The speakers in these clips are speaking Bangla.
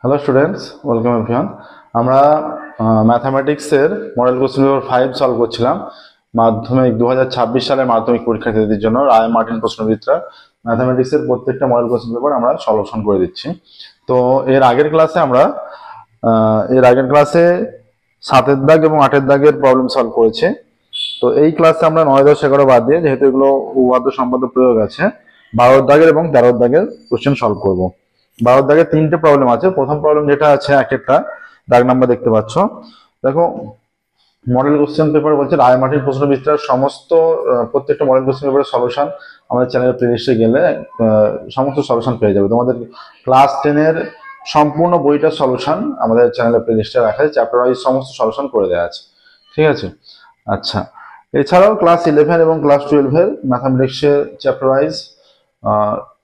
Hello students, welcome everyone. আমরা ম্যাথামেটিক্সের মডেল কোশ্চেন পেপার 5 সলভ করছিলাম মাধ্যমিক 2026 সালের মাধ্যমিক পরীক্ষার্থীদের জন্য। রায় মার্টিন প্রশ্নবিদ্যা ম্যাথামেটিক্সের প্রত্যেকটা মডেল কোশ্চেন পেপার আমরা সলিউশন করে দিচ্ছি। তো এর আগের ক্লাসে 7-এর দাগ এবং 8-এর দাগের প্রবলেম সলভ করেছি। তো এই ক্লাসে আমরা 9, 10, 11 বাদ দিয়ে, যেহেতু এগুলো উপপাদ্য সম্পাদ্য প্রয়োগ আছে, 12-এর দাগের এবং 13-এর দাগের কোশ্চেন সলভ করবো। 12-এর দাগে 3টে প্রবলেম আছে। প্রথম প্রবলেম যেটা আছে, একটা দাগ নাম্বার দেখতে পাচ্ছ, দেখো মডেল কোশ্চেন পেপার বলছে রায় মার্টিন প্রশ্ন বিস্তার প্রত্যেকটা মডেল কোশ্চেন পেপারের সলিউশন আমাদের চ্যানেলের প্লেলিস্টে গেলে সমস্ত সলিউশন পেয়ে যাবে। তোমাদের ক্লাস 10-এর সম্পূর্ণ বইটার সলিউশন আমাদের চ্যানেলের প্লেলিস্টে রাখা আছে, চ্যাপ্টার ওয়াইজ সমস্ত সলিউশন করে দেওয়া আছে। ঠিক আছে, আচ্ছা। এছাড়াও ক্লাস 11 এবং ক্লাস 12-এর ম্যাথামেটিক্সের চ্যাপ্টার ওয়াইজ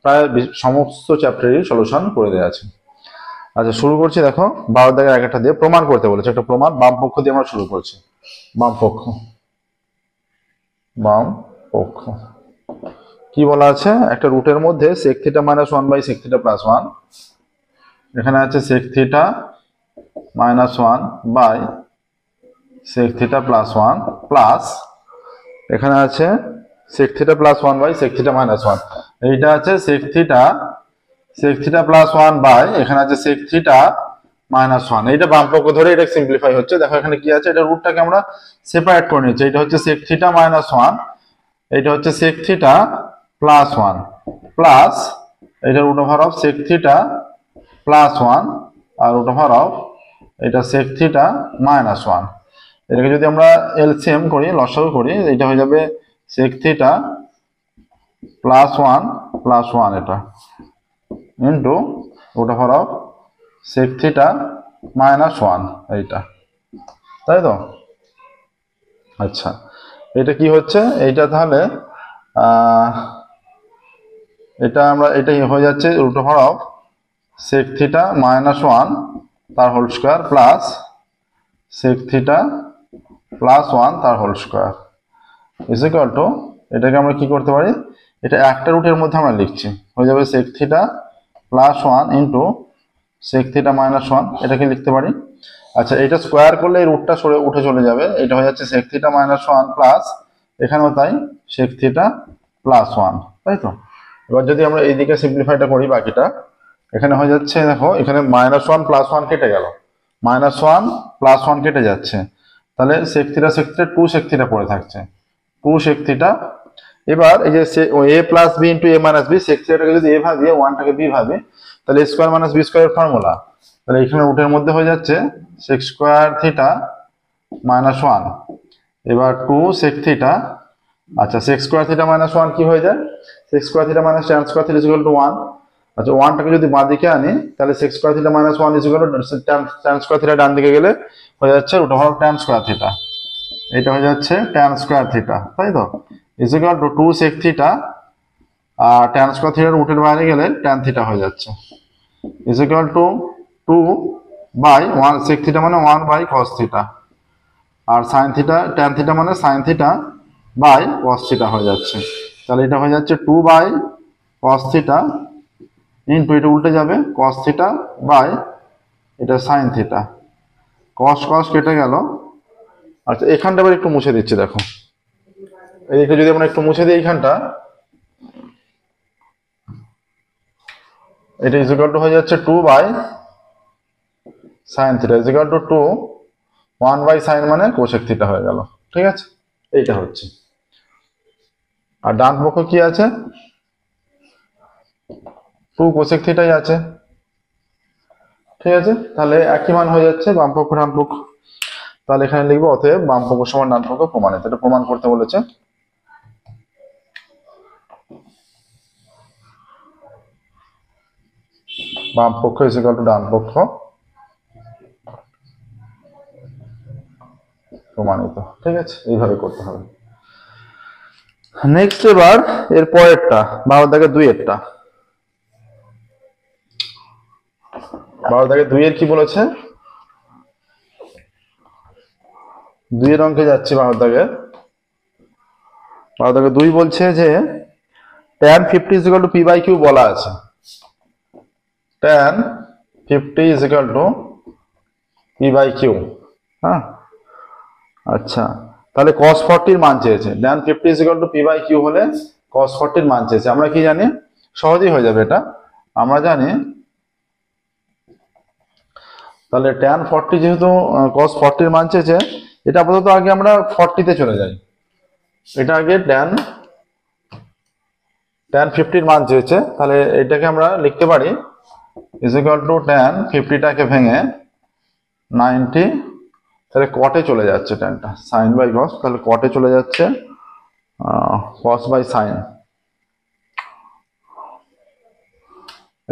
প্রায় সমস্ত চ্যাপ্টারেরই সলিউশন করে দেওয়া আছে। আচ্ছা, শুরু করছি। দেখো 12 দাগের একটা দিয়ে প্রমাণ করতে বলেছে, একটা প্রমাণ বাম পক্ষ দিয়ে আমরা শুরু করছি। বাম পক্ষ কি বলা আছে, একটা রুটের মধ্যে sec θ - 1 বাই sec θ + 1, এখানে আছে sec θ - 1 বাই sec θ + 1 প্লাস এখানে আছে sec θ + 1 বাই sec θ - 1, এইটা আছে sec θ + 1 বাই এখানে আছে sec θ - 1। এইটা বাম পক্ষ ধরে এটা সিম্পলিফাই হচ্ছে। দেখো এখানে কি আছে, এটা রুটটাকে আমরা সেপারেট করে নিচ্ছি। এটা হচ্ছে sec θ - 1, এটা হচ্ছে sec θ + 1 প্লাস এটা রুট ওভার অফ sec θ + 1 আর রুট ওভার অফ এটা sec θ - 1। এটাকে যদি আমরা এলসিএম করি, লসাগু করি, এটা হয়ে যাবে sec θ +1 + 1 এটা into root over of sec θ - 1 এইটা, তাই তো? আচ্ছা, এটা কি হচ্ছে, এইটা তাহলে এটা হয়ে যাচ্ছে রুট ওভার অফ sec θ - 1 তার হোল স্কয়ার প্লাস sec θ + 1 তার whole square is equal to, এটাকে আমরা কি করতে পারি, এটা একটা রুটের মধ্যে আমরা লিখছি, হয়ে যাবে sec θ + 1 ইন্টু sec θ - 1, এটাকে লিখতে পারি। আচ্ছা, এটা স্কোয়ার করলে এই রুটটা উঠে চলে যাবে, এটা হয়ে যাচ্ছে sec θ - 1 প্লাস এখানেও তাই sec θ + 1, তাই তো? এবার যদি আমরা এইদিকে সিম্পলিফাইটা করি, বাকিটা এখানে হয়ে যাচ্ছে, দেখো এখানে -1 + 1 কেটে গেল, -1 + 1 কেটে যাচ্ছে, তাহলে sec θ 2 sec θ পড়ে থাকছে, 2 sec θ। এবার এই যে a + b * a - b, sec θ টাকে যদি a ভাবি, 1 টাকে b ভাবি, তাহলে a² - b² এর ফর্মুলা, তাহলে এখানে রুটের মধ্যে হয়ে যাচ্ছে sec² θ - 1, এবার 2 sec θ। আচ্ছা, sec² θ - 1 কি হয়ে যায়, sec² θ - tan² θ = 1। আচ্ছা, 1 টাকে যদি বাঁ দিকে আনি, তাহলে sec² θ - 1 tan² θ ডান দিকে গেলে হয়ে যাচ্ছে রুট ওভার tan² θ, এটা হয়ে যাচ্ছে tan² θ, তাই তো? ইজ ইকুয়াল টু 2 sec θ আর tan² θ রুটের বাইরে গেলে tan θ হয়ে যাচ্ছে, is equal to 2 by 1 sec θ মানে 1 বাই cos θ, আর sin θ tan θ মানে sin θ বাই cos θ হয়ে যাচ্ছে। তাহলে এটা হয়ে যাচ্ছে 2 বাই cos θ ইন্টু এটা উল্টে যাবে cos θ বাই এটা sin θ, cos কেটে গেল। আচ্ছা, এখানটা আবার একটু মুছে দিচ্ছি। দেখো এইদিকে যদি আমরা একটু মুছে দিই, এইখানটা এটা ইজ ইকুয়াল টু হয়ে যাচ্ছে 2 by sin θ is equal to 2, 1 by sin মানে cosec θ হয়ে গেল। ঠিক আছে, এইটা হচ্ছে। আর ডান পক্ষ কি আছে, 2 cosec θ আছে। ঠিক আছে, তাহলে একই মান হয়ে যাচ্ছে বাম পক্ষ ডান পক্ষ। তাহলে এখানে লিখবো অতএব বাম পক্ষ সমান ডান পক্ষ প্রমাণিত। এটা প্রমাণ করতে বলেছে। বাম পক্ষ ইজ ইকুয়াল টু ডান পক্ষ প্রমাণিত। ঠিক আছে, এইভাবে করতে হবে। নেক্সট, এবার এর পরেরটা 12 দাগে 2 এরটা। 12 দাগে 2 এর কি বলেছে, 2 এর অঙ্কে যাচ্ছি। 12 দাগে 2 বলছে যে tan 50 = p/q বলা আছে। tan 50 is equal to P by Q. হ্যাঁ, আচ্ছা, তাহলে cos 40 এর মান চেয়েছে, tan 50 is equal to P by Q হলে cos 40 এর মান চেয়েছে। আমরা কি জানি, সহজেই হয়ে যাবে এটা, আমরা জানি তাহলে tan 40 যেহেতু cos 40 এর মান চেয়েছে, এটা আপাতত আগে আমরা 40 তে চলে যাই। এটা আগে tan 50 এর মান চেয়েছে, তাহলে এটাকে আমরা লিখতে পারি ইজ ইকুয়াল টু tan 50টাকে ভেঙে 90, তাহলে কটে চলে যাচ্ছে ট্যানটা, সাইন বাই কস, তাহলে কটে চলে যাচ্ছে কস বাই সাইন।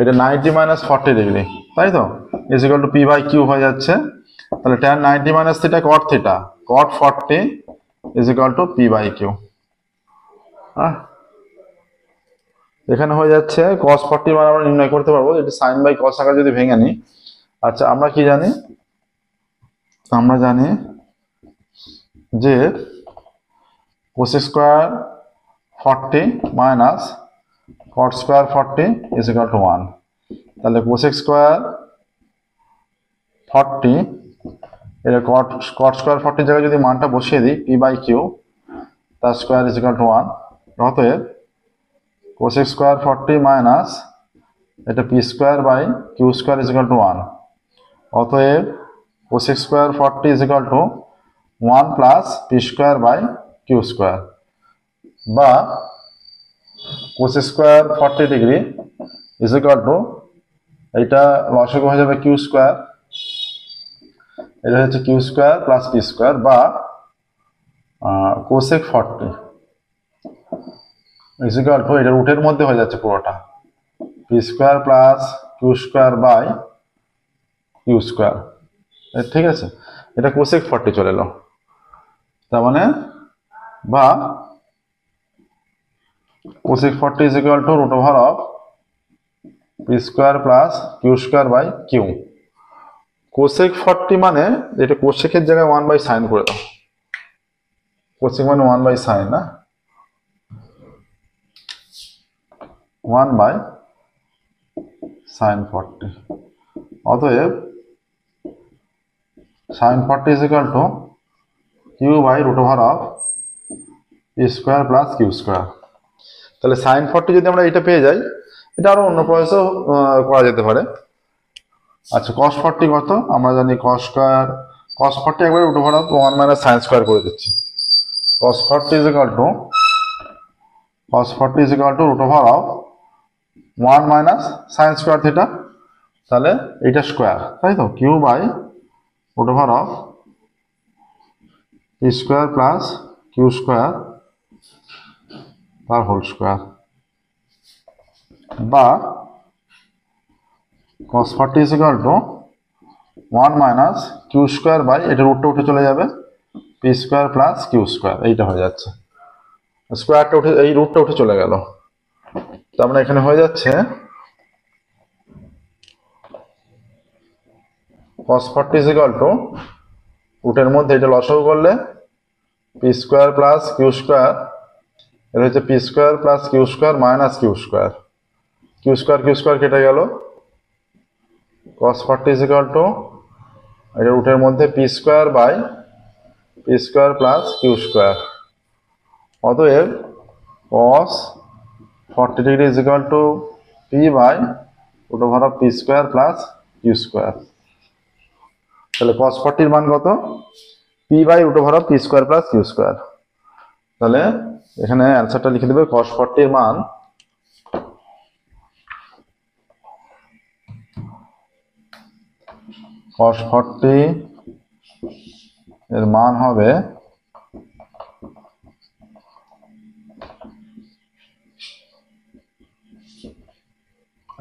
এটা 90 মাইনাস 40 ডিগ্রি, তাই তো, is equal to P by Q হয়ে যাচ্ছে। তাহলে tan 90 minus theta cot theta, cot 40 is equal to P by Q. হ্যাঁ, এখানে হয়ে যাচ্ছে cos 40 মান আমরা নির্ণয় করতে পারবো, এটা সাইন বাই কস আকারে যদি ভেঙে নিই। আচ্ছা, আমরা কি জানি, আমরা জানি যে cos square 40 minus cot square 40 is equal to 1। তাহলে cos স্কয়ার 40 এর cot স্কয়ার 40 জায়গায় যদি মানটা বসিয়ে দিই পি বাই কিউ, তার স্কয়ার ইজ ইকুয়াল টু 1। অতএব cos স্কয়ার 40 মাইনাস এটা P square by Q square is equal to 1। অতএব cos square 40 is equal to 1 plus P square by Q square, বা cos square 40 degree is equal to, এটা লসাগু হয়ে যাবে কিউ স্কয়ার, এটা হচ্ছে Q square plus P square, বা cosec 40 ইজ ইকুয়াল টু, এটা রুটের মধ্যে হয়ে যাচ্ছে পুরোটা, P square plus Q square by Q square. ঠিক আছে, এটা cosec 40 চলে এলো, তার মানে বা cosec 40 is equal to root over of P square plus Q square by Q. cosec 40 মানে এটা cosec এর জায়গায় 1 বাই সাইন করে দাও, cosec মানে 1 বাই সাইন, না 1 বাই সাইন 40। অতএব sine 40 is equal to Q by root over of P square plus Q square. তাহলে সাইন 40 যদি আমরা এটা পেয়ে যাই, এটা আরো অন্য প্রসেসও করা যেতে পারে। আচ্ছা, cos 40 কত, আমরা জানি cos 40 একবার root over of 1 minus sine square করে দিচ্ছি। cos 40 is equal to root over of 1 minus sine square theta, তাহলে এটা স্কয়ার, তাই তো, Q by root over of P square plus Q square তার হোল স্কয়ার, বা cos 40 is equal to 1 minus Q square by, এটা রুটটা উঠে চলে যাবে, P square plus Q square, এইটা হয়ে যাচ্ছে, স্কয়ারটা উঠে, এই রুটটা উঠে চলে গেল। তো আমরা এখানে হয়ে যাচ্ছে cos 40 ইজ ইকুয়াল টু, রুটের মধ্যে এটা লসাগু করলে P square plus Q square, এটা হচ্ছে P square plus Q square minus Q square, Q square কেটে গেল, cos 40 ইজ ইকুয়াল টু, এটা রুটের মধ্যে P square by P square plus Q square. অতএব cos 40 degree is equal to P by root over of P square plus Q square. তাহলে cos 40 এর মান কত, P by root over of P square plus Q square. তাহলে এখানে অ্যান্সারটা লিখে দেবে, cos 40 এর মান cos 40 এর মান হবে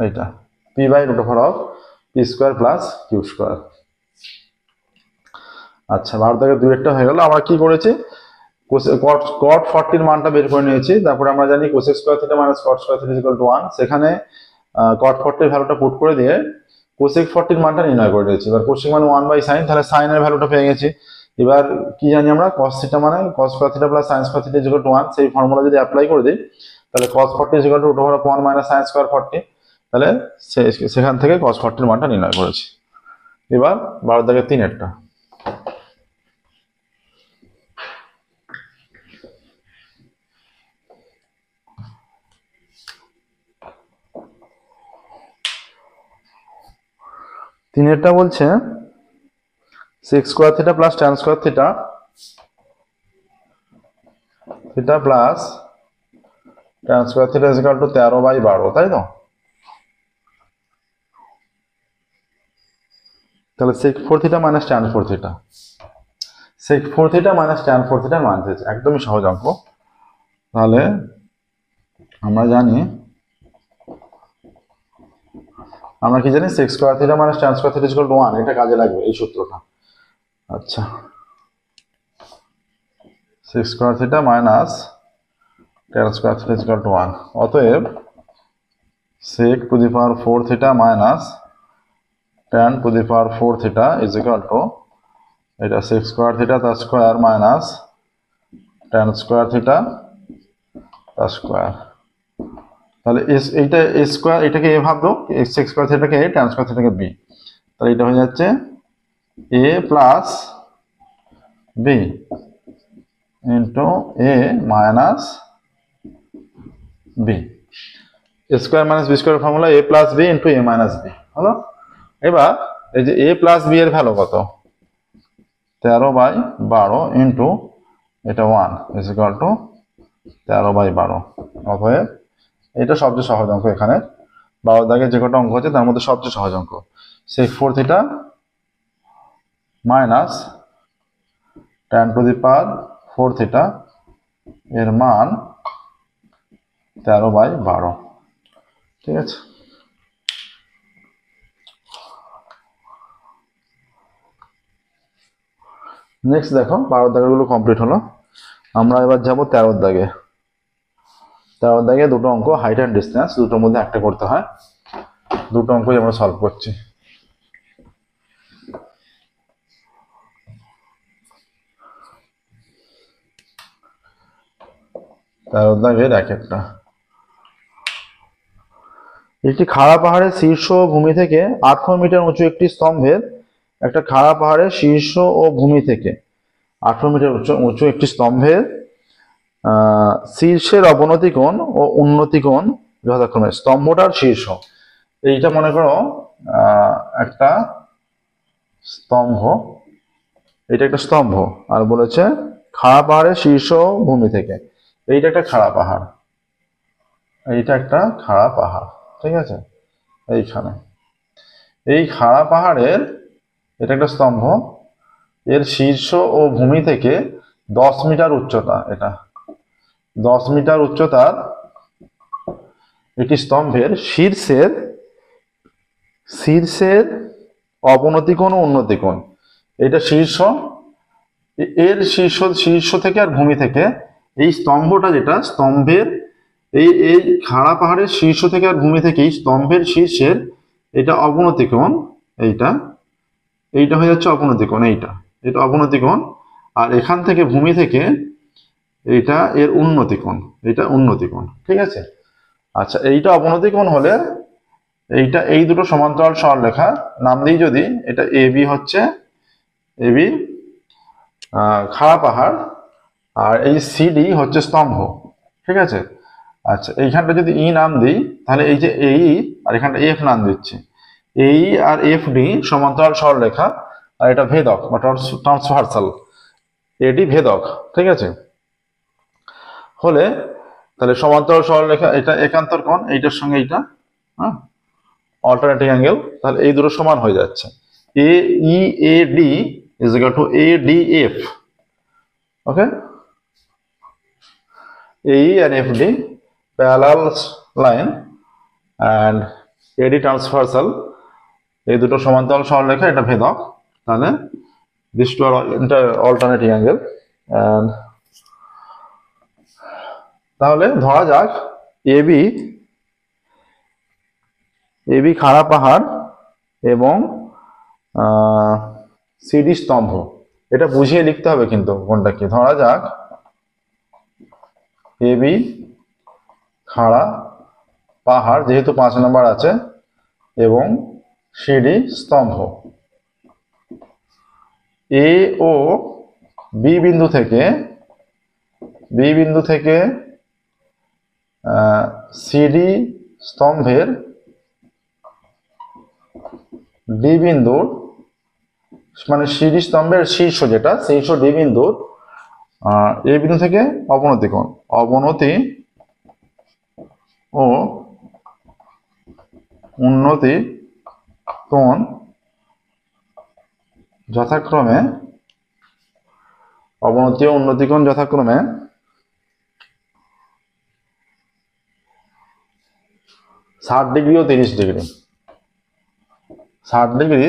এইটা, P by root over of P square plus Q square. আচ্ছা, 12 থেকে 2 একটা হয়ে গেল। আমরা কি করেছি, cot 40 এর মানটা বের করে নিয়েছি, তারপরে আমরা জানি cosec square theta minus cot square theta is equal to 1, সেখানে cot 40 এর ভ্যালুটা পুট করে দিয়ে cosec 40 এর মানটা নির্ণয় করে দিয়েছি। এবার cosec মানে 1 বাই sin, তাহলে sin এর ভ্যালুটা পেয়ে গেছি। এবার কি জানি আমরা, cos থিটা মানে cos square theta plus sin square theta is equal to 1, সেই ফর্মুলা যদি অ্যাপ্লাই করে দিই, তাহলে cos 40 is equal to root over of 1 minus sin square 40, তাহলে সেখান থেকে cos 40 এর মানটা নির্ণয় করেছি। এবার 12 দাগের 3-এরটা। তিনেরটা বলছে sec square theta plus tan square theta plus tan square theta is equal two 13/12, তাই তো? তাহলে sec 4 theta minus tan 4 theta, sec 4 theta minus tan 4 থিটার মান দিয়েছে, একদমই সহজ অঙ্ক। তাহলে আমরা কি জানি sec square theta minus tan square theta is equal to 1, এটা কাজে লাগবে এই সূত্রটা। আচ্ছা, sec square theta minus tan square theta is equal to 1, অতএব sec to the power 4 theta minus tan to the power 4 theta is equal to এটা sec স্কয়ার থিটা তার square minus tan square theta তার স্কয়ার। তাহলে এইটা a স্কয়ার, এটাকে a ভাববো, sec square থিটাকে a, tan square থিটাকে b, তাহলে এটা হয়ে যাচ্ছে a plus b into a minus b। a square minus b square formula a plus b into a minus b হলো। এবার এই যে a প্লাস b এর ভ্যালু কত, 13/12 ইন্টু এটা 1 ইজ ইকুয়াল টু 13/12। অতএব এটা সবচেয়ে সহজ অঙ্ক, এখানে 12 দাগে যে কটা অঙ্ক আছে তার মধ্যে সবচেয়ে সহজ অঙ্ক। sec 4 theta minus tan to the power 4 theta এর মান 13/12, ঠিক আছে। নেক্সট দেখো 12 দাগের গুলো কমপ্লিট হলো। আমরা এবার যাব 13 দাগে। 13 দাগে দুটো অঙ্ক, হাইট অ্যান্ড ডিসটেন্স, দুটোর মধ্যে একটা করতে হয়। দুটো অঙ্কই আমরা সলভ করছি। 13 দাগের এক একটা। একটি খাড়া পাহাড়ের শীর্ষ ভূমি থেকে 18 মিটার উঁচু একটি স্তম্ভের, একটা খাড়া পাহাড়ের শীর্ষ ও ভূমি থেকে 18 মিটার উঁচু একটি স্তম্ভের শীর্ষের অবনতি কোণ ও উন্নতি কোণ যথাক্রমে স্তম্ভটার শীর্ষ। এইটা মনে করো একটা স্তম্ভ, এটা একটা স্তম্ভ, আর বলেছে খাড়া পাহাড়ের শীর্ষ ভূমি থেকে, এইটা একটা খাড়া পাহাড়, এইটা একটা খাড়া পাহাড়, ঠিক আছে। এইখানে এই খাড়া পাহাড়ের এটা একটা স্তম্ভ, এর শীর্ষ ও ভূমি থেকে 10 মিটার উচ্চতা, এটা 10 মিটার উচ্চতার একটি স্তম্ভের শীর্ষের অবনতি কোণ ও উন্নতি কোণ, এটা শীর্ষ, এর শীর্ষ থেকে আর ভূমি থেকে এই স্তম্ভটা, যেটা স্তম্ভের এই খাড়া পাহাড়ের শীর্ষ থেকে আর ভূমি থেকে এই স্তম্ভের শীর্ষের এটা অবনতি কোণ, এইটা হয়ে যাচ্ছে অবনতি কোণ, এটা অবনতি কোণ, আর এখান থেকে ভূমি থেকে এটা এর উন্নতি কোণ, এটা উন্নতি কোণ, ঠিক আছে। আচ্ছা, এইটা অবনতি কোণ হলে এইটা, এই দুটো সমান্তরাল সরলরেখা নাম দিই যদি, এটা এবি হচ্ছে এবি খাড়া পাহাড়, আর এই সিডি হচ্ছে স্তম্ভ, ঠিক আছে। আচ্ছা, এইখানটা যদি ই নাম দিই, তাহলে এই যে এই আর এখানটা এফ নাম দিচ্ছি, এই আর এফ ডি সমান্তরাল সরলরেখা, আর এটা ভেদক বা ট্রান্সভার্সাল, এটি ভেদক, ঠিক আছে। হলে তাহলে সমান্তরাল সরলরেখা, এটা একান্তর কোণ, এইটার সঙ্গে এইটা, হ্যাঁ, অল্টারনেটিং অ্যাঙ্গেল, তাহলে এই দুটো সমান হয়ে যাচ্ছে। A E A D is equal to A D F, okay. A E and F D parallel line and AD transversal, এই দুটো সমান্তরাল সরলরেখা, এটা ভেদক, তাহলে দিস টু আর অল্টারনেটিং অ্যাঙ্গেল। and তাহলে ধরা যাক এবি খাড়া পাহাড় এবং সিডি স্তম্ভ, এটা বুঝিয়ে লিখতে হবে কিন্তু কোনটা কি। ধরা যাক এবি খাড়া পাহাড় যেহেতু 5 নম্বর আছে এবং সিঁড়ি স্তম্ভ। এ ও বি বিন্দু থেকে সিডি স্তম্ভের ডি বিন্দুর মানে সিডি স্তম্ভের শীর্ষ যেটা শীর্ষ ডি বিন্দুর এই বিন্দু থেকে অবনতি ও উন্নতি কোণ যথাক্রমে অবনতি ও উন্নতি কোণ যথাক্রমে 60 ডিগ্রি ও 30 ডিগ্রি, 60 ডিগ্রি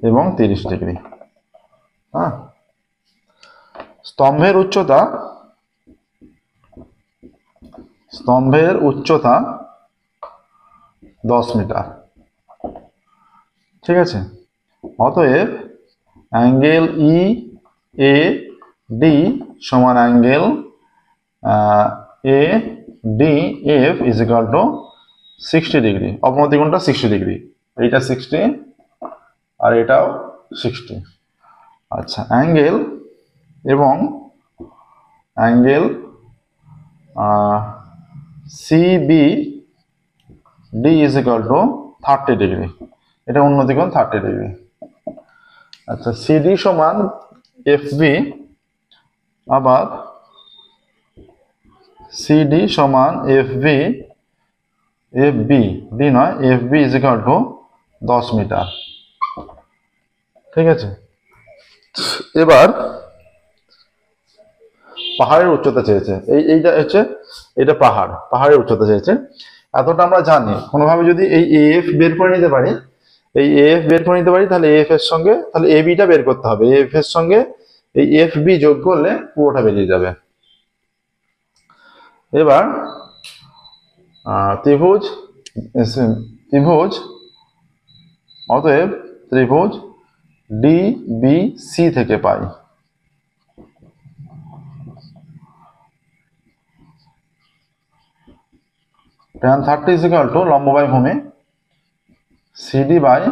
এবং 30 ডিগ্রি। হ্যাঁ, স্তম্ভের উচ্চতা 10 মিটার। ঠিক আছে, অতএব অ্যাঙ্গেল ই এ ডি সমান angle A D F is equal two 60 degree. অবনতি কোণটা 60 ডিগ্রি, এইটা 60 আর এটাও 60। আচ্ছা, angle CB D is equal to 30 degree, এটা উন্নতি কোণ 30 ডিগ্রি। আচ্ছা, সিডি সমান এফবি, আবার সিডি সমান এফবি ডি নয়, FB is equal to 10 metre. ঠিক আছে, এবার পাহাড়ের উচ্চতা চেয়েছে, এইটা হচ্ছে এটা পাহাড়ের উচ্চতা চেয়েছে। এতটা আমরা জানি, কোনোভাবে যদি এই এএফ বের করে নিতে পারি, তাহলে এএফ এর সঙ্গে তাহলে এবিটা বের করতে হবে, এএফ এর সঙ্গে এই এফ বি যোগ করলে পুরোটা বেরিয়ে যাবে। এবার অতএব ত্রিভুজ ডিবিসি থেকে পাই tan 30 is equal to লম্ব বাই ভূমি সিডি বাই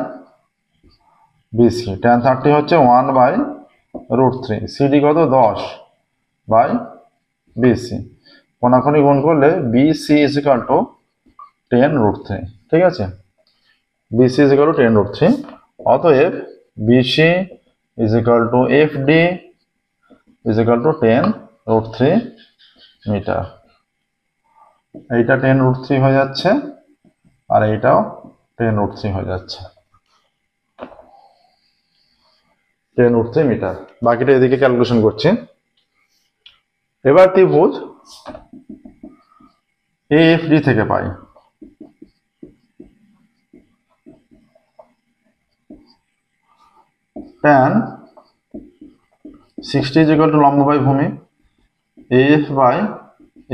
বিসি। tan 30 হচ্ছে 1/√3, সিডি কত 10 বাই বিসি, কোনাকুনি গুণ করলে বিসি ইজ ইকুয়াল টু 10√3। ঠিক আছে, বিসি ইজ ইকুয়াল টু 10√3। অতএব BC is equal to FD is equal to 10√3 metre. এইটা 10√3 হয়ে যাচ্ছে আর এইটাও 10√3 হয়ে যাচ্ছে, 10√3 মিটার। বাকিটা এদিকে ক্যালকুলেশন করছি। এবার ত্রিভুজ এএফডি থেকে পাই tan 60 is equal to লম্ব বাই ভূমি এএফ বাই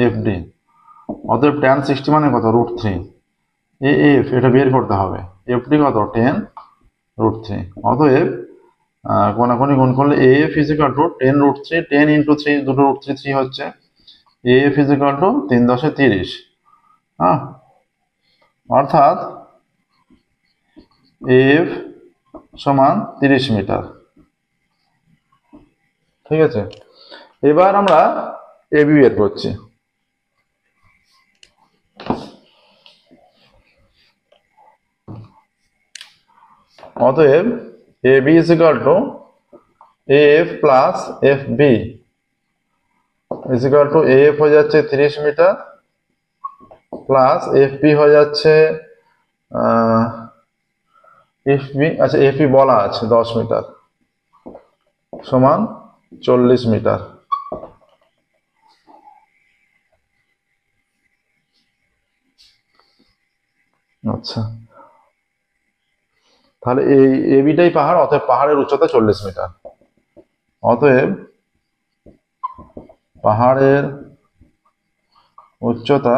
এফডি। অতএব tan 60 মানে কত √3, এএফ এটা বের করতে হবে, এফডি কত 10√3। অতএব কোনাকুনি গুণ করলে AF is equal to 10√3, 10 into 3, দুটো √3 3 হচ্ছে, এএফ ইজ ইকুয়াল টু 3 × 10 = 30। হ্যাঁ, অর্থাৎ এএফ সমান 30 মিটার। ঠিক আছে, এবার আমরা এবি বের করছি। অতএব AB is equal to AF plus FB is equal to AF হয়ে যাচ্ছে 30 মিটার প্লাস এফবি হয়ে যাচ্ছে এফবি, আচ্ছা এফবি বলা আছে 10 মিটার সমান 40 মিটার। আচ্ছা, তাহলে এই এবিটাই পাহাড়, অতএব পাহাড়ের উচ্চতা 40 মিটার। অতএব পাহাড়ের উচ্চতা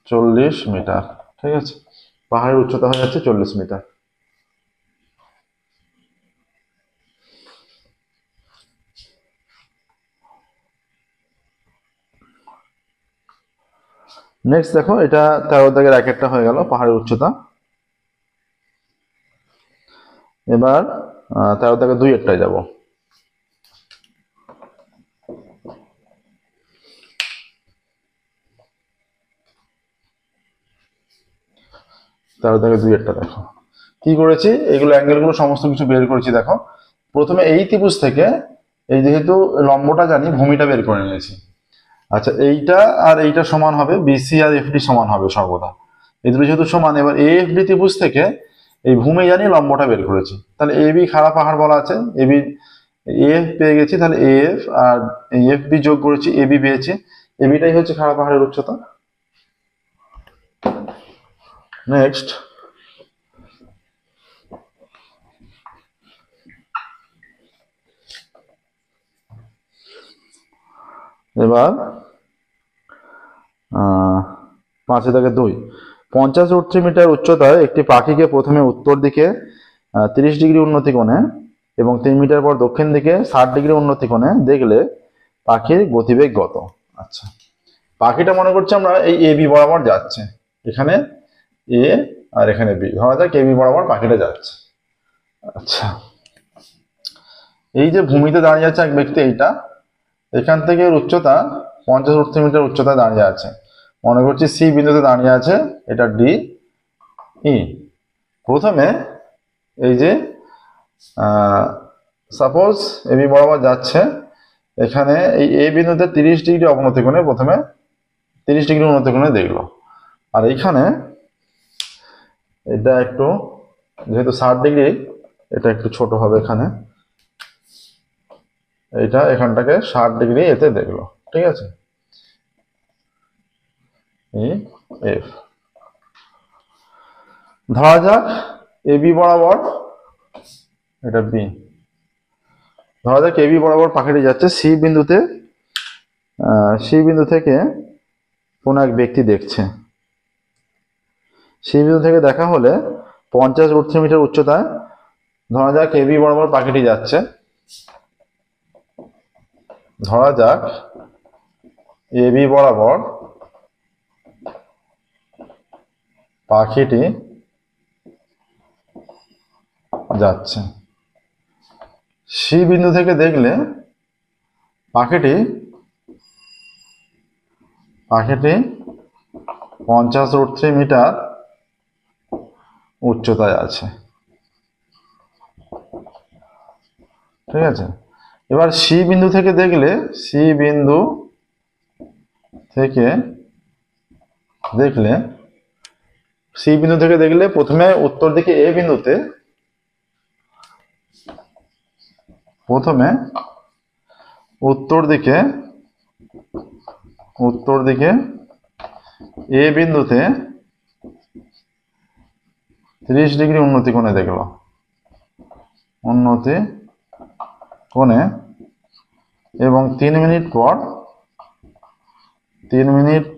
40 মিটার। ঠিক আছে, পাহাড়ের উচ্চতা হয়ে যাচ্ছে 40 মিটার। নেক্সট দেখো, এটা 13 দাগের একটা হয়ে গেল পাহাড়ের উচ্চতা। এবার 13 দাগের 2 একটাই যাব। 13 দাগের 2 একটা দেখো কি করেছি, এগুলো অ্যাঙ্গেলগুলো সমস্ত কিছু বের করেছি। দেখো প্রথমে এই ত্রিভুজ থেকে এই যেহেতু লম্বটা জানি, ভূমিটা বের করে নিয়েছি। আচ্ছা, এইটা আর এইটা সমান হবে, বিসি আর এফডি সমান হবে সর্বদা। এই দুটো যেহেতু সমান, এবার এএফডি ত্রিভুজ থেকে এই ভূমি জানি, লম্বটা বের করেছি। তাহলে এবি খাড়া পাহাড় বলা আছে, এবি এফ পেয়ে গেছি, তাহলে এফ আর এফবি যোগ করেছি, এবি পেয়েছি। এবিটাই হচ্ছে খাড়া পাহাড়ের উচ্চতা। নেক্সট, এবার 5 দাগে 2, 50 মিটার উচ্চতায় একটি পাখিকে প্রথমে উত্তর দিকে 30 ডিগ্রি উন্নতি কোণে এবং 3 মিটার পর দক্ষিণ দিকে 60 ডিগ্রি উন্নতি কোণে দেখলে পাখির গতিবেগ কত? আচ্ছা, পাখিটা মনে করছি আমরা এই এ বি বরাবর যাচ্ছে, এখানে এ আর এখানে বি, ধরা যাক এ বি বরাবর পাখিটা যাচ্ছে। আচ্ছা, এই যে ভূমিতে দাঁড়িয়ে আছে এক ব্যক্তি, এইটা এখান থেকে উচ্চতা 50 মিটার উচ্চতায় দাঁড়িয়ে আছে। মনে করছি সি বিন্দুতে দাঁড়িয়ে আছে, এটা ডি ই। প্রথমে এই যে সাপোজ এ বি বরাবর যাচ্ছে, এখানে এই এ বিন্দুতে 30 ডিগ্রি অবনতি কোণে প্রথমে 30 ডিগ্রি উন্নতি কোণে দেখলো। আর এইখানে এটা একটু যেহেতু 60 ডিগ্রি, এটা একটু ছোট হবে, এখানে এইটা এখানটাকে 60 ডিগ্রি এতে দেখলো। ঠিক আছে, এফ। ধরা যাক এবি বরাবর, এটা বি, ধরা যাক এবি বরাবর পাখিটি যাচ্ছে সি বিন্দুতে, সি বিন্দু থেকে কোন এক ব্যক্তি দেখছে। সি বিন্দু থেকে দেখা হলে 50 মিটার উচ্চতায় ধরা যাক এবি বরাবর পাখিটি যাচ্ছে। ধরা যাক এবি বরাবর পাখিটি যাচ্ছে। সি বিন্দু থেকে দেখলে পাখিটি 50 মিটার উচ্চতায় আছে। ঠিক আছে, এবার সি বিন্দু থেকে দেখলে, সি বিন্দু থেকে দেখলে প্রথমে উত্তর দিকে এ বিন্দুতে, প্রথমে উত্তর দিকে এ বিন্দুতে 30 ডিগ্রি উন্নতি কোণে দেখলো, উন্নতি কোণে, এবং 3 মিনিট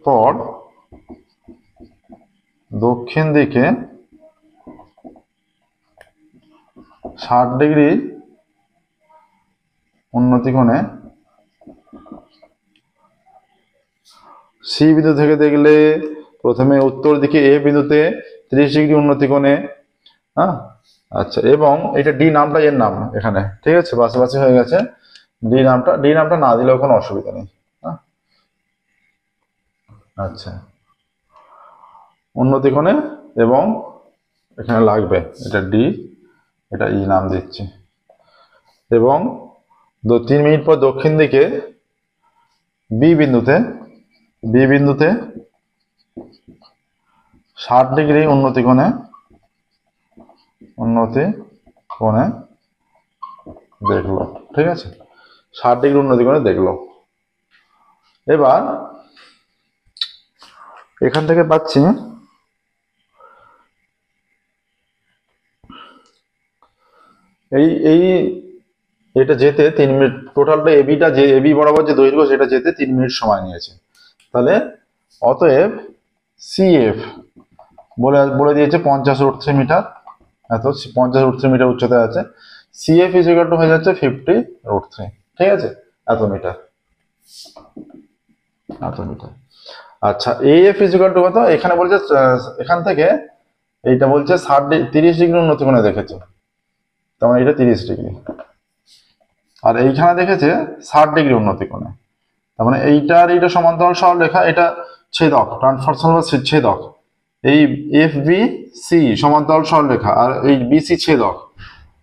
পর দক্ষিণ দিকে 60 ডিগ্রি উন্নতি কোণে। সি বিন্দু থেকে দেখলে প্রথমে উত্তর দিকে এ বিন্দুতে 30 ডিগ্রি উন্নতি কোণে। হ্যাঁ, আচ্ছা, এবং এটা ডি নামটা এর নাম এখানে, ঠিক আছে, পাশাপাশি হয়ে গেছে। ডি নামটা না দিলেও কোনো অসুবিধা নেই। আচ্ছা, উন্নতি কোণে এবং এখানে লাগবে এটা ডি, এটা ই নাম দিচ্ছি, এবং 3 মিনিট পর দক্ষিণ দিকে বি বিন্দুতে 60 ডিগ্রি উন্নতি কোণে দেখলো। ঠিক আছে, 60 ডিগ্রি উন্নতি কোণে দেখলো। এবার এখান থেকে পাচ্ছি এটা যেতে 3 মিনিট, টোটালটা এবি বরাবর যে দৈর্ঘ্য সেটা যেতে 3 মিনিট সময় নিয়েছে। তাহলে অতএব সিএফ বলে দিয়েছে 50 মিটার, এত 50 মিটার উচ্চতায় আছে। সিএফ ইকুয়াল টু হয়ে যাচ্ছে 50 √3। ঠিক আছে, এত মিটার। আচ্ছা AF ইকুয়াল টু কত, এখানে বলছে এখান থেকে এইটা বলছে 30 ডিগ্রি উন্নতি কোণে দেখেছে, তার মানে এটা 30 ডিগ্রি, আর এইখানে দেখেছে 60 ডিগ্রি উন্নতি কোণে, তার মানে এইটা আর এইটা সমান্তরাল সরলরেখা, এটা ছেদক, ট্রান্সভার্সাল বা ছেদক। এই FBC সমান্তরাল সরলরেখা আর এই BC ছেদক।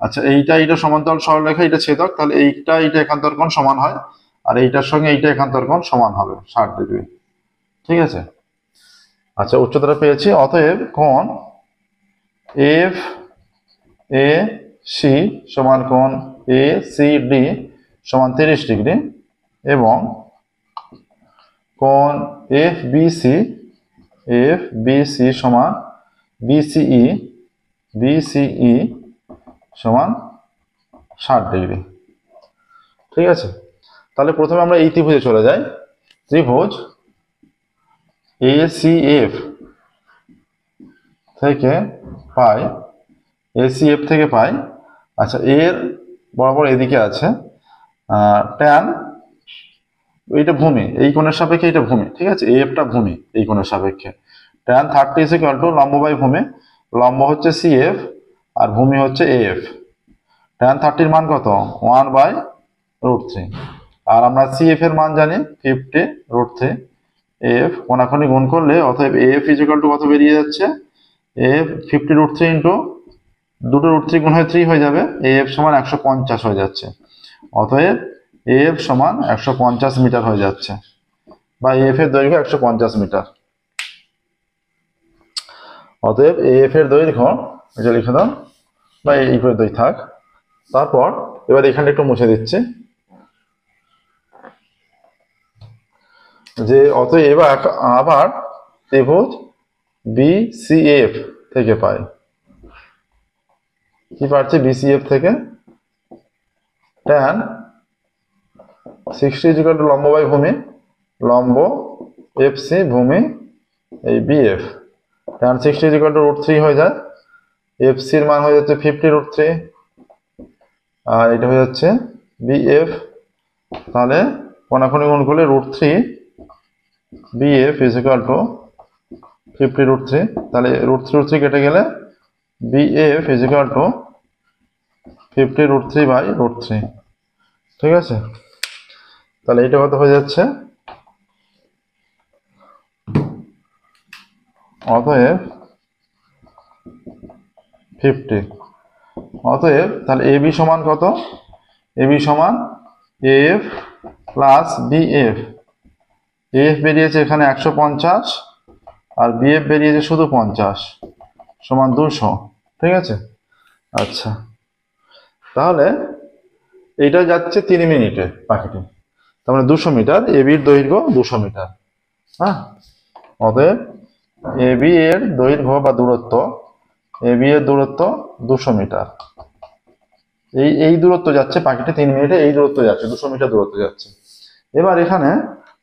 আচ্ছা এইটা সমান্তরাল সরলরেখা, এটা ছেদক, তাহলে এইটা একান্তর কোণ সমান হয়, আর এইটার সঙ্গে এইটা একান্তর কোণ সমান হবে 60 ডিগ্রি। ঠিক আছে, আচ্ছা উচ্চতাটা পেয়েছি। অতএব কোণ FAC সমান কোণ ACD সমান 30 ডিগ্রি, এবং কোণ FBC সমান BCE সমান 60 ডিগ্রি। ঠিক আছে, তাহলে প্রথমে আমরা এই ত্রিভুজে চলে যাই। ত্রিভুজ ACF থেকে পাই, আচ্ছা এর বরাবর এদিকে আছে ট্যান, এইটা ভূমি, এই কোণের সাপেক্ষে এটা ভূমি। ঠিক আছে, AFটা ভূমি এই কোণের সাপেক্ষে। ট্যান 30 ইজ ইকুয়াল টু লম্ব বাই ভূমি, লম্ব হচ্ছে CF আর ভূমি হচ্ছে AF। ট্যান 30 মান কত, 1/√3, আর আমরা CF এর মান জানি 50√3। AF কোণাকুণি গুণ করলে অতএব AF ইজ ইকুয়াল টু কত বেরিয়ে যাচ্ছে, AF 50√3 ইন্টু দুটো √3 গুণ হয়ে 3 হয়ে যাবে, AF সমান 150 হয়ে যাচ্ছে। অতএব AF সমান 150 মিটার হয়ে যাচ্ছে, বা AF এর দৈর্ঘ্য 150 মিটার। অতএব AF এর দৈর্ঘ্য এটা লিখে দাও, বা এই করে দই থাক। তারপর এবার এখানে একটু মুছে দিচ্ছি, যে অতএব আবার ত্রিভুজ BCF থেকে পাই, কি পাচ্ছি BCF থেকে ট্যান 60 ইজ ইকুয়াল টু লম্ব বাই ভূমি, লম্ব FC ভূমি এই BF, tan 60 is equal two √3 হয়ে যায়, FC এর মান হয়ে যাচ্ছে 50√3, আর এটা হয়ে যাচ্ছে BF। তাহলে কোণাকুণি গুণ করলে √3 BF ইজ ইকুয়াল টু 50√3, তাহলে √3 কেটে গেলে BF ইজ ইকুয়াল টু 50√3/√3। ঠিক আছে, তাহলে এটা কত হয়ে যাচ্ছে, অতএব 50। অতএব তাহলে AB সমান কত, AB সমান AF প্লাস BF। AF বেরিয়েছে এখানে 150 আর BF বেরিয়েছে শুধু 50 সমান 200। ঠিক আছে, আচ্ছা তাহলে এইটা যাচ্ছে 3 মিনিটে পাখিটি, তার মানে 200 মিটার, AB এর দৈর্ঘ্য 200 মিটার। হ্যাঁ, অতএব AB এর দৈর্ঘ্য বা দূরত্ব, AB এর দূরত্ব 200 মিটার। এই দূরত্ব যাচ্ছে পাখিটি 3 মিনিটে, এই দূরত্ব যাচ্ছে 200 মিটার দূরত্ব যাচ্ছে। এবার এখানে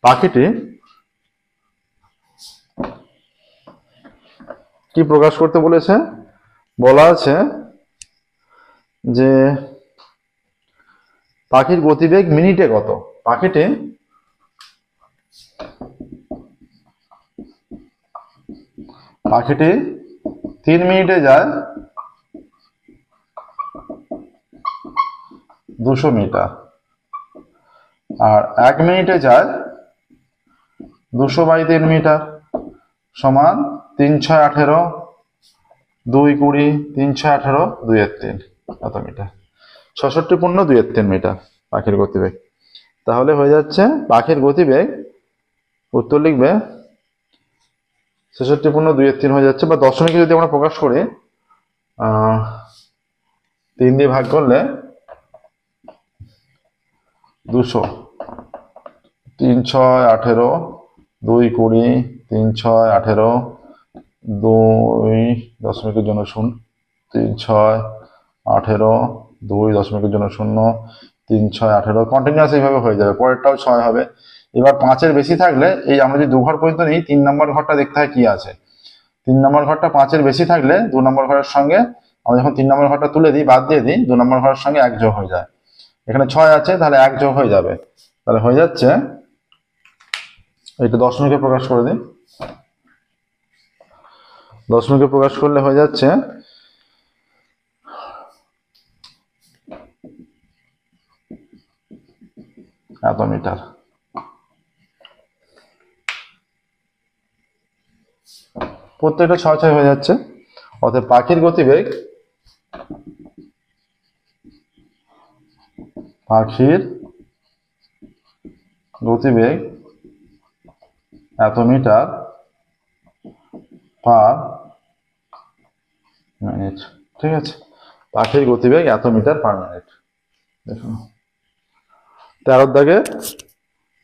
পাখিটি কি প্রকাশ করতে বলেছে, বলা আছে যে পাখির গতিবেগ মিনিটে কত। পাখিটি পাখিটি 3 মিনিটে যায় 200 মিটার, আর 1 মিনিটে যায় 200/3 মিটার সমান 3 6 18, 2 20, 3 6 18, 2 এর 3 কত মিটার, 66.2 মিটার পাখির গতিবেগ। তাহলে হয়ে যাচ্ছে পাখির গতিবেগ, উত্তর লিখবে 66.2 হয়ে যাচ্ছে, বা দশমিকে যদি আমরা প্রকাশ করি 3 দিয়ে ভাগ করলে 200, 3 6 18, 2 20, 3 6 18, 2 দশমিকের জন্য 0, 3 6 18, 2 দশমিকের জন্য 0, 3 6 18, কন্টিনিউয়াস এইভাবে হয়ে যাবে, পরেরটাও 6 হবে। এবার 5-এর বেশি থাকলে এই আমরা যদি 2 ঘর পর্যন্ত নিই, 3 নম্বর ঘরটা দেখতে হয় কি আছে। 3 নম্বর ঘরটা 5-এর বেশি থাকলে 2 নম্বর ঘরের সঙ্গে আমরা যখন 3 নম্বর ঘরটা তুলে দিই, বাদ দিয়ে দিই, 2 নম্বর ঘরের সঙ্গে 1 যোগ হয়ে যায়। এখানে 6 আছে, তাহলে 1 যোগ হয়ে যাবে, তাহলে হয়ে যাচ্ছে এটা দশমিকে প্রকাশ করে দিই। দশমিকে প্রকাশ করলে হয়ে যাচ্ছে এত মিটার। প্রত্যেকটা 6 হয়ে যাচ্ছে। অতএব পাখির গতিবেগ এত মিটার পার মিনিট। ঠিক আছে, পাখির গতিবেগ এত মিটার পার মিনিট। দেখুন 13 দাগে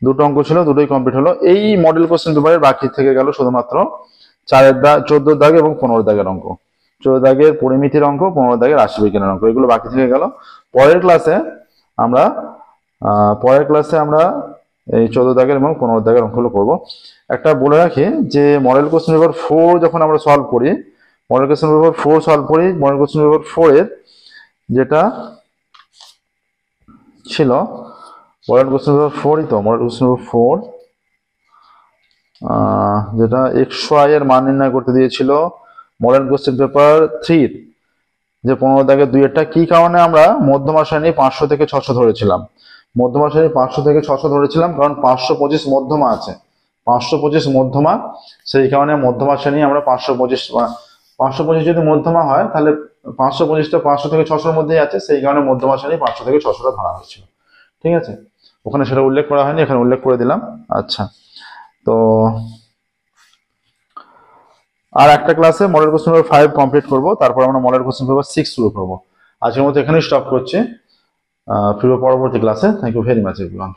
দুটো অঙ্ক ছিল, দুটোই কমপ্লিট হলো। এই মডেল কোশ্চেন পেপারের বাকি থেকে গেল শুধুমাত্র 14 দাগ এবং 15 দাগের অঙ্ক। 14 দাগের পরিমিতির অঙ্ক, 15 দাগের রাশিবিজ্ঞানের অঙ্ক, এগুলো বাকি থেকে গেল। পরের ক্লাসে আমরা এই 14 দাগের এবং 15 দাগের অঙ্কগুলো করবো। একটা বলে রাখি যে মডেল কোশ্চেন পেপার 4 যখন আমরা সলভ করি, মডেল কোশ্চেন পেপার 4 এর যেটা ছিল মডেল কোশ্চেন পেপার 4ই তো, মডেল কোশ্চেন পেপার 4 যেটা xy এর মান নির্ণয় করতে দিয়েছিল। মডেল কোশ্চেন পেপার 3 যে 15 দাগের 2 কি কারণে আমরা মধ্যমা শ্রেণী 500 থেকে 600 ধরেছিলাম? মধ্যমা শ্রেণী 500 থেকে 600 ধরেছিলাম কারণ 525 মধ্যমা আছে, 525 মধ্যমা, সেই কারণে মধ্যমা শ্রেণী আমরা 525 যদি মধ্যমা হয় তাহলে 525টা 500 থেকে 600 মধ্যেই আছে, সেই কারণে মধ্যমা শ্রেণী 500 থেকে 600টা ধরা হয়েছিল। ঠিক আছে, ওখানে সেটা উল্লেখ করা হয়নি, এখানে উল্লেখ করে দিলাম। আচ্ছা, তো আর একটা ক্লাসে মডেল কোশ্চেন পেপার 5 কমপ্লিট করব, তারপর আমরা মডেল কোশ্চেন পেপার 6 শুরু করব। আজকের মতো এখানেই স্টপ করছি, ফিরব পরবর্তী ক্লাসে। Thank you very much everyone.